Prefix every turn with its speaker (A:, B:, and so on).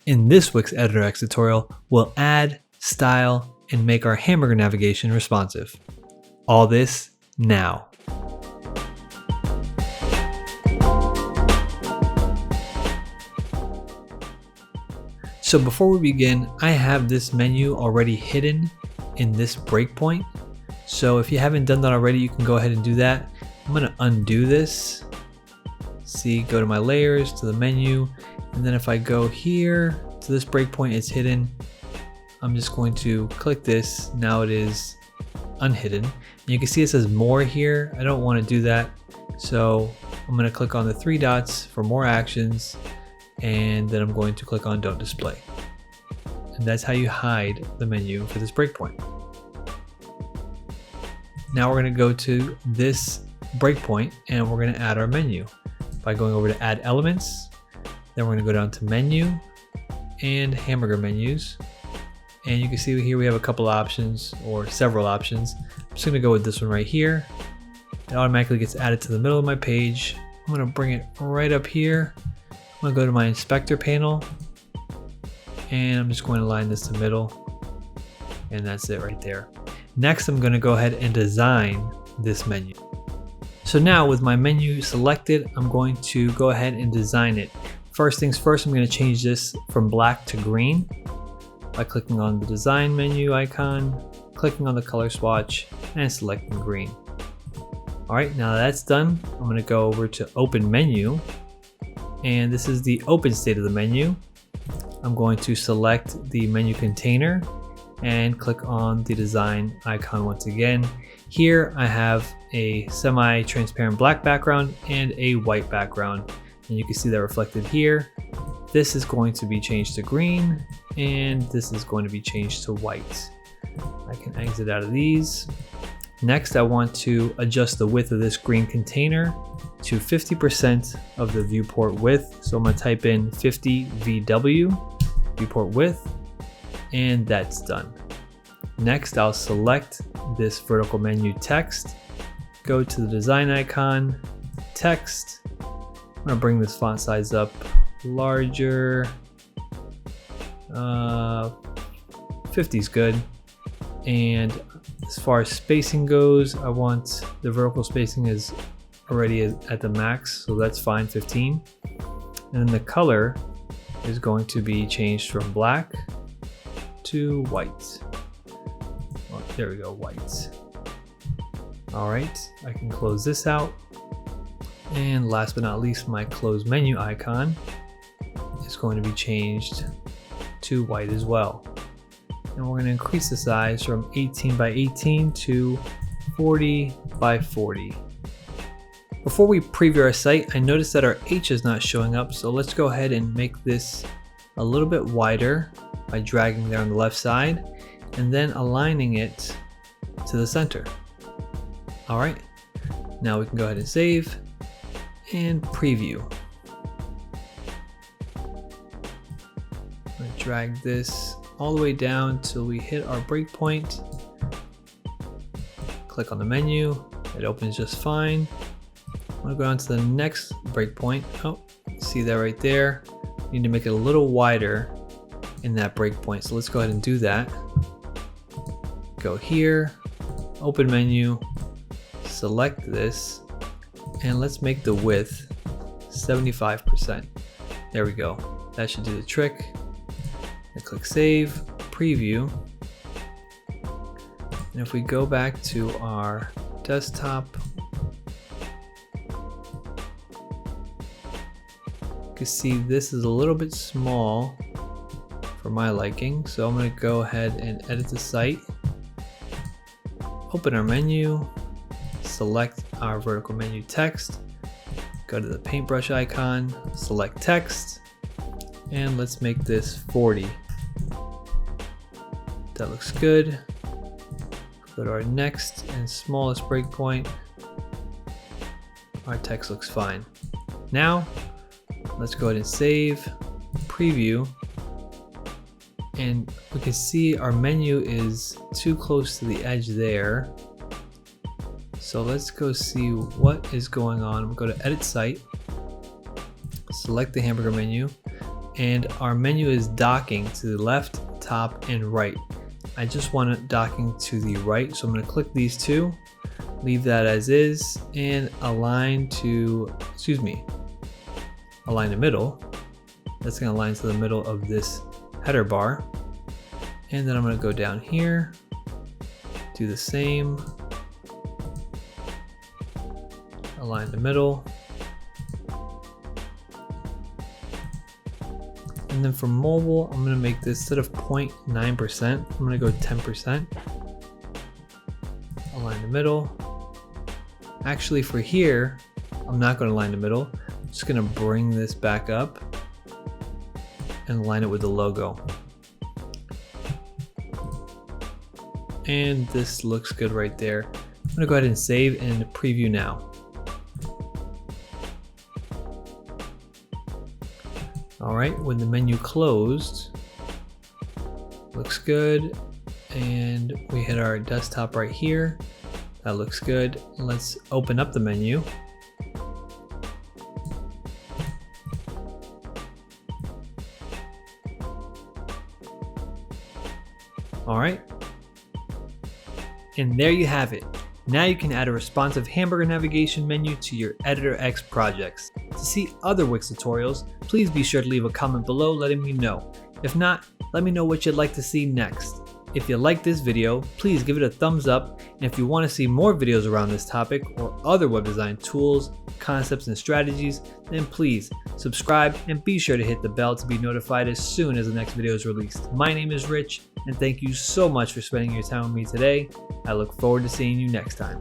A: In this Wix Editor X tutorial, we'll add, style, and make our hamburger navigation responsive. All this now. So before we begin, I have this menu already hidden in this breakpoint. So if you haven't done that already, you can go ahead and do that. I'm going to undo this. See, go to my layers, to the menu, and then if I go here to this breakpoint, it's hidden. I'm just going to click this. Now it is unhidden. And you can see it says more here. I don't want to do that. So I'm going to click on the three dots for more actions, and then I'm going to click on don't display. And that's how you hide the menu for this breakpoint. Now we're going to go to this breakpoint and we're going to add our menu by going over to add elements. Then we're going to go down to menu and hamburger menus. And you can see here we have a couple options or several options. I'm just going to go with this one right here. It automatically gets added to the middle of my page. I'm going to bring it right up here. I'm going to go to my inspector panel and I'm just going to line this to middle, and that's it right there. Next, I'm going to go ahead and design this menu. So now with my menu selected, I'm going to go ahead and design it. First things first, I'm going to change this from black to green by clicking on the design menu icon, clicking on the color swatch, and selecting green. All right, now that's done, I'm going to go over to open menu, and this is the open state of the menu. I'm going to select the menu container and click on the design icon once again. Here I have a semi-transparent black background and a white background, and you can see that reflected here. This is going to be changed to green and this is going to be changed to white. I can exit out of these. Next, I want to adjust the width of this green container to 50% of the viewport width. So I'm going to type in 50 VW, viewport width, and that's done. Next, I'll select this vertical menu text, go to the design icon, text. I'm going to bring this font size up larger. 50 is good. And as far as spacing goes, I want the vertical spacing is already at the max, so that's fine, 15. And then the color is going to be changed from black to white. Well, there we go, white. All right, I can close this out. And last but not least, my close menu icon is going to be changed to white as well. And we're going to increase the size from 18 by 18 to 40 by 40. Before we preview our site, I noticed that our H is not showing up, so let's go ahead and make this a little bit wider by dragging there on the left side and then aligning it to the center. All right, now we can go ahead and save and preview. I'm going to drag this all the way down till we hit our breakpoint. Click on the menu, it opens just fine. I'm going to go on to the next breakpoint. Oh, see that right there? We need to make it a little wider in that breakpoint. So let's go ahead and do that. Go here, open menu, select this, and let's make the width 75%. There we go. That should do the trick. I click save, preview. And if we go back to our desktop, you can see this is a little bit small for my liking. So I'm going to go ahead and edit the site, open our menu, select our vertical menu text, go to the paintbrush icon, select text, and let's make this 40. That looks good. Go to our next and smallest breakpoint. Our text looks fine. Now, let's go ahead and save, preview, and we can see our menu is too close to the edge there. So let's go see what is going on. We'll go to edit site, select the hamburger menu, and our menu is docking to the left, top, and right. I just want it docking to the right, so I'm going to click these two, leave that as is, and align the middle. That's going to align to the middle of this header bar. And then I'm going to go down here, do the same, align the middle. And then for mobile, I'm going to make this, instead of 0.9%, I'm going to go 10%. Align the middle. Actually for here, I'm not going to align the middle. I'm just going to bring this back up and align it with the logo. And this looks good right there. I'm going to go ahead and save and preview now. All right, with the menu closed, looks good. And we hit our desktop right here. That looks good. Let's open up the menu. All right. And there you have it. Now you can add a responsive hamburger navigation menu to your Editor X projects. To see other Wix tutorials, please be sure to leave a comment below letting me know. If not, let me know what you'd like to see next. If you like this video, please give it a thumbs up, and if you want to see more videos around this topic or other web design tools, concepts, and strategies, then please subscribe and be sure to hit the bell to be notified as soon as the next video is released. My name is Rich, and thank you so much for spending your time with me today. I look forward to seeing you next time.